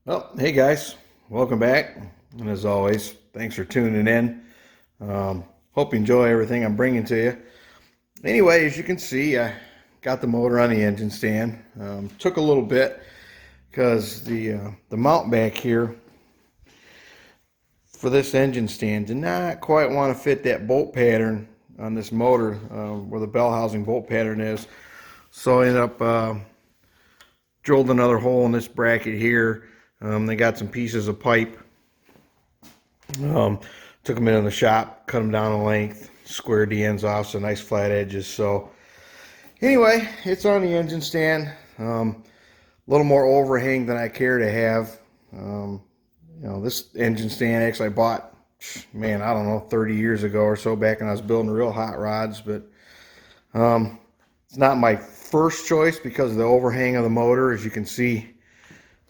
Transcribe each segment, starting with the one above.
Well, hey guys, welcome back. And as always, thanks for tuning in. Hope you enjoy everything I'm bringing to you. Anyway, as you can see, I got the motor on the engine stand. Took a little bit because the mount back here for this engine stand did not quite want to fit that bolt pattern on this motor where the bell housing bolt pattern is. So I ended up drilled another hole in this bracket here. They got some pieces of pipe. Took them in the shop, cut them down a length, squared the ends off, so nice flat edges. So anyway, it's on the engine stand. A little more overhang than I care to have. This engine stand actually I bought, man, I don't know, 30 years ago or so, back when I was building real hot rods. But it's not my first choice because of the overhang of the motor. As you can see,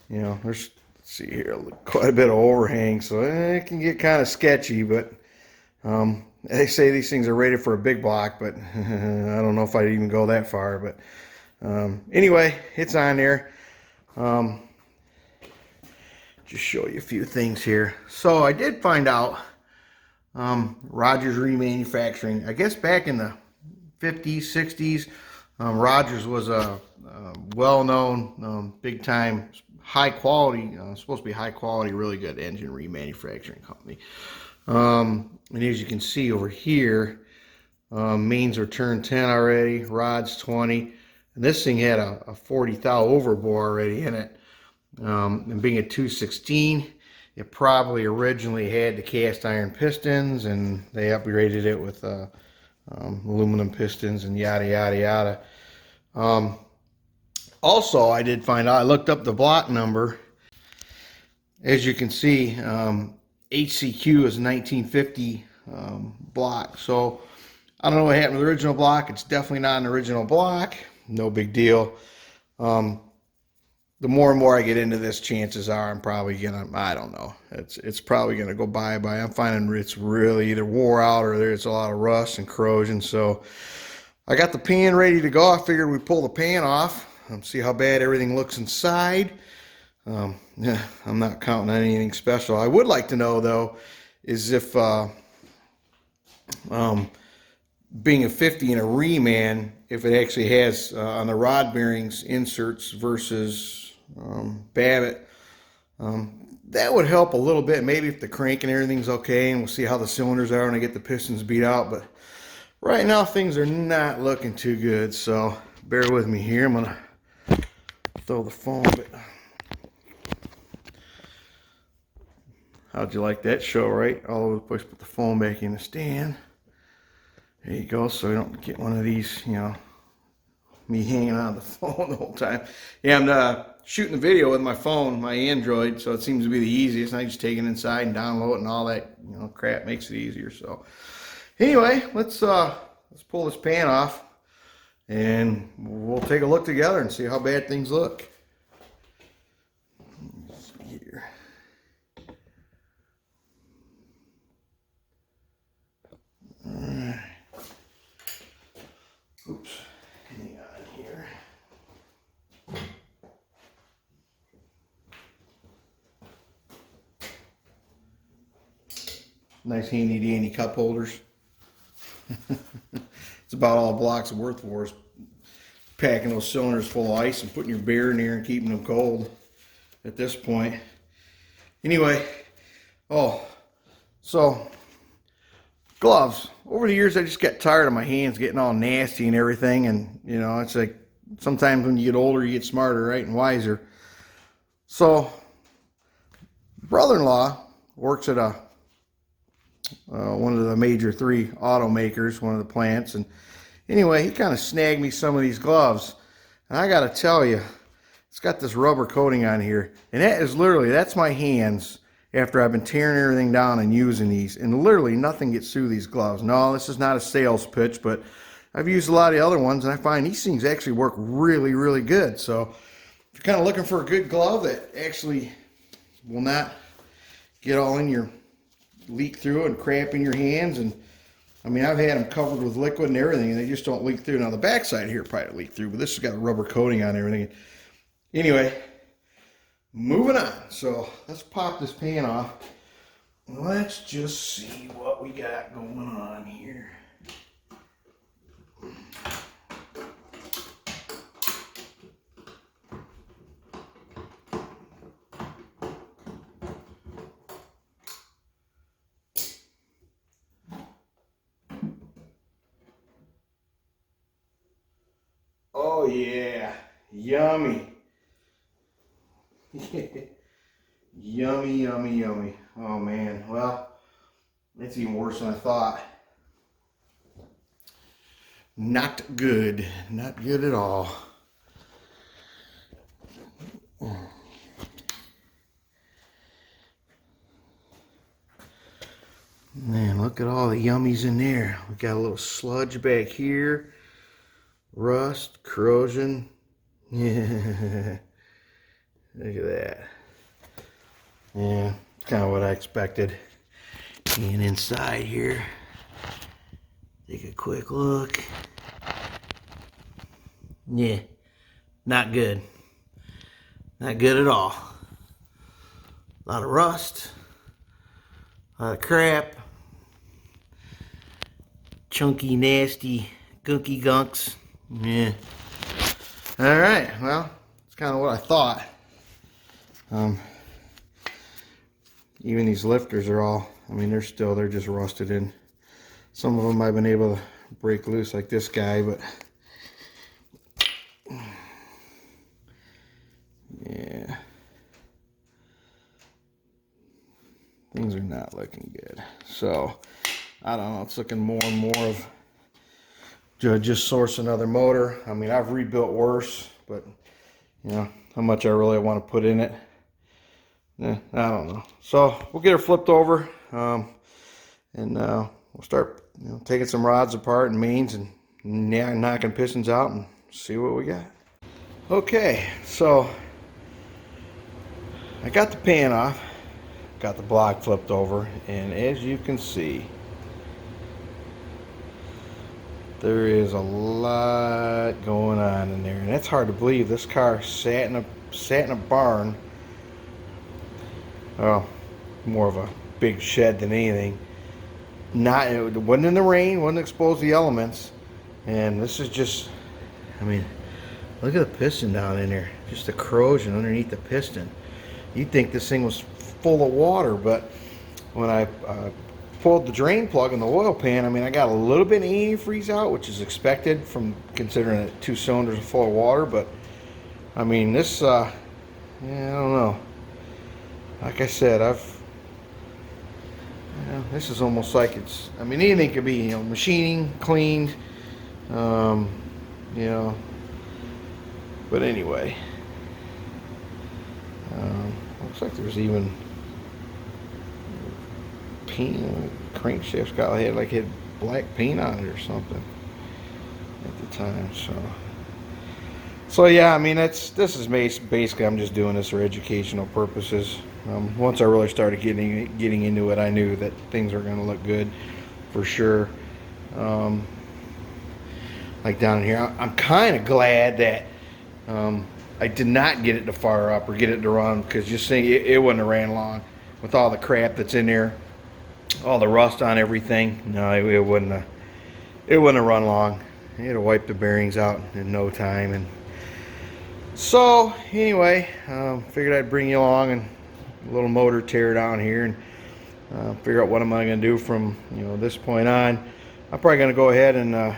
there's, let's see here, quite a bit of overhang, so it can get kind of sketchy. But they say these things are rated for a big block, but I don't know if I'd even go that far. But anyway, it's on there. Just show you a few things here. So I did find out Rogers remanufacturing, I guess back in the 50s, 60s, Rogers was a well-known, big-time, high-quality, supposed to be high-quality, really good engine remanufacturing company. And as you can see over here, mains are turned 10 already, rods 20, and this thing had a 40 thou overbore already in it. And being a 216, it probably originally had the cast iron pistons, and they upgraded it with aluminum pistons and yada yada yada. Also, I did find out, I looked up the block number. As you can see, HCQ is a 1950 block. So I don't know what happened to the original block. It's definitely not an original block. No big deal. The more and more I get into this, chances are I'm probably gonna, I don't know, it's probably gonna go bye-bye. I'm finding it's really either wore out or there's a lot of rust and corrosion. So I got the pan ready to go. I figured we'd pull the pan off, see how bad everything looks inside. Yeah, I'm not counting on anything special. I would like to know though, is if being a 50 and a reman, if it actually has on the rod bearings inserts versus Babbitt. That would help a little bit, maybe if the crank and everything's okay, and we'll see how the cylinders are when I get the pistons beat out. But right now things are not looking too good, so bear with me here. I'm gonna throw the phone. But how'd you like that show, right? All over the place. Put the phone back in the stand. There you go, so you don't get one of these, me hanging on the phone the whole time. Yeah, I'm shooting the video with my phone, my Android, so it seems to be the easiest. I just take it inside and download it, and all that crap makes it easier. So anyway, let's pull this pan off, and we'll take a look together and see how bad things look. Let's see here. All right. Oops. Hang on here. Nice handy dandy cup holders. It's about all blocks are worth for us. Packing those cylinders full of ice and putting your beer in there and keeping them cold at this point. Anyway, so gloves. Over the years, I just got tired of my hands getting all nasty and everything. And, it's like sometimes when you get older, you get smarter, right, and wiser. So, brother-in-law works at one of the major 3 automakers, one of the plants. And anyway, he kind of snagged me some of these gloves. And I got to tell you, it's got this rubber coating on here. And that is literally, that's my hands after I've been tearing everything down and using these, and literally nothing gets through these gloves. No, this is not a sales pitch, but I've used a lot of the other ones, and I find these things actually work really, really good. So if you're kind of looking for a good glove that actually will not get all in your, leak through and cramp in your hands, and I mean, I've had them covered with liquid and everything, and they just don't leak through. Now the backside here probably leak through, but this has got a rubber coating on everything. Anyway, moving on. So let's pop this pan off. Let's just see what we got going on here. Oh yeah, yummy. Yummy, yummy, yummy. Oh man, well, it's even worse than I thought. Not good, not good at all. Man, look at all the yummies in there. We got a little sludge back here. Rust, corrosion. Yeah. Look at that. Yeah, kind of what I expected. And inside here, take a quick look. Yeah, not good. Not good at all. A lot of rust, a lot of crap, chunky, nasty, gunky gunks. Yeah. All right, well, it's kind of what I thought. Even these lifters are all, I mean, they're just rusted in. Some of them I've been able to break loose like this guy, but yeah, things are not looking good. So I don't know, it's looking more and more of just source another motor. I mean, I've rebuilt worse, but you know how much I really want to put in it. I don't know. So we'll get her flipped over, and we'll start taking some rods apart and mains and knocking pistons out and see what we got. Okay, so I got the pan off, got the block flipped over, and as you can see, there is a lot going on in there, and it's hard to believe. This car sat in a barn. Well, more of a big shed than anything. It wasn't in the rain, wasn't exposed to the elements, and this is just, I mean, look at the piston down in there. Just the corrosion underneath the piston. You'd think this thing was full of water, but when I pulled the drain plug in the oil pan, I mean, I got a little bit of antifreeze out, which is expected from considering that 2 cylinders are full of water. But I mean, this, yeah, I don't know. Like I said, this is almost like it's, I mean, anything could be, machining, cleaned, but anyway, looks like there's even paint. Crankshaft's had black paint on it or something at the time. So yeah, I mean, this is basically, I'm just doing this for educational purposes. Once I really started getting into it, I knew that things were going to look good for sure. Like down here, I'm kind of glad that I did not get it to fire up or get it to run, because just think it wouldn't have ran long with all the crap that's in there, all the rust on everything. No, it wouldn't have run long. It'd have wiped the bearings out in no time. And so anyway, figured I'd bring you along and a little motor tear down here and figure out what am I going to do from this point on. I'm probably going to go ahead and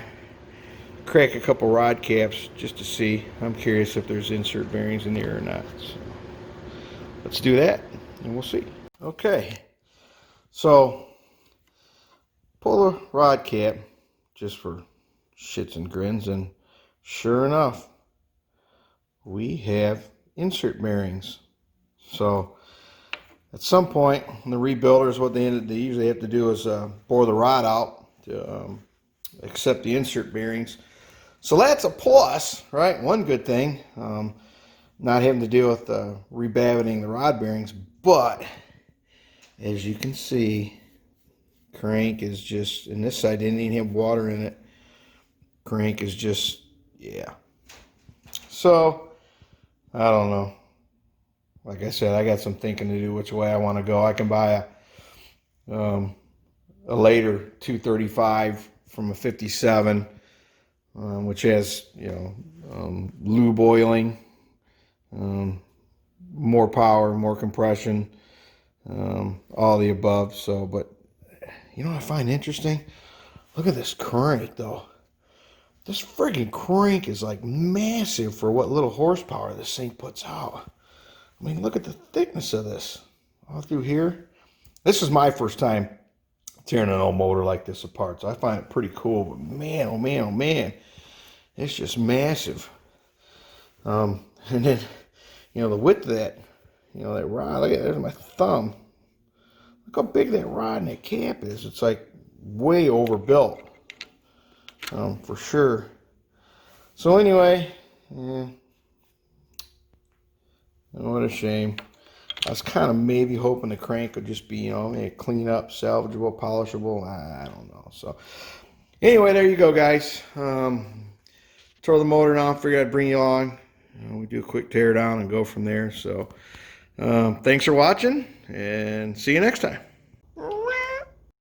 crack a couple rod caps just to see. I'm curious if there's insert bearings in there or not. So let's do that and we'll see. Okay, so pull the rod cap just for shits and grins, and sure enough, we have insert bearings. So at some point, the rebuilders, what they usually have to do is bore the rod out to accept the insert bearings. So that's a plus, right? One good thing, not having to deal with rebabbiting the rod bearings. But as you can see, crank is just, and this side didn't even have water in it. Crank is just, yeah. So I don't know. like I said, I got some thinking to do which way I want to go. I can buy a later 235 from a 57, which has, you know, lube oiling, more power, more compression, all the above. So, but you know what I find interesting? Look at this crank, though. This friggin' crank is like massive for what little horsepower this thing puts out. I mean, look at the thickness of this all through here. This is my first time tearing an old motor like this apart, so I find it pretty cool. But man, oh man, oh man, it's just massive. And then, you know, the width of that, you know, that rod. Look at that, there's my thumb. Look how big that rod and that cap is. It's like way overbuilt, for sure. So anyway, what a shame. I was kind of maybe hoping the crank would just be, you know, maybe clean up, salvageable, polishable. I don't know. So anyway, there you go, guys. Tore the motor down. Figured I'd bring you along. We do a quick tear down and go from there. So thanks for watching, and see you next time.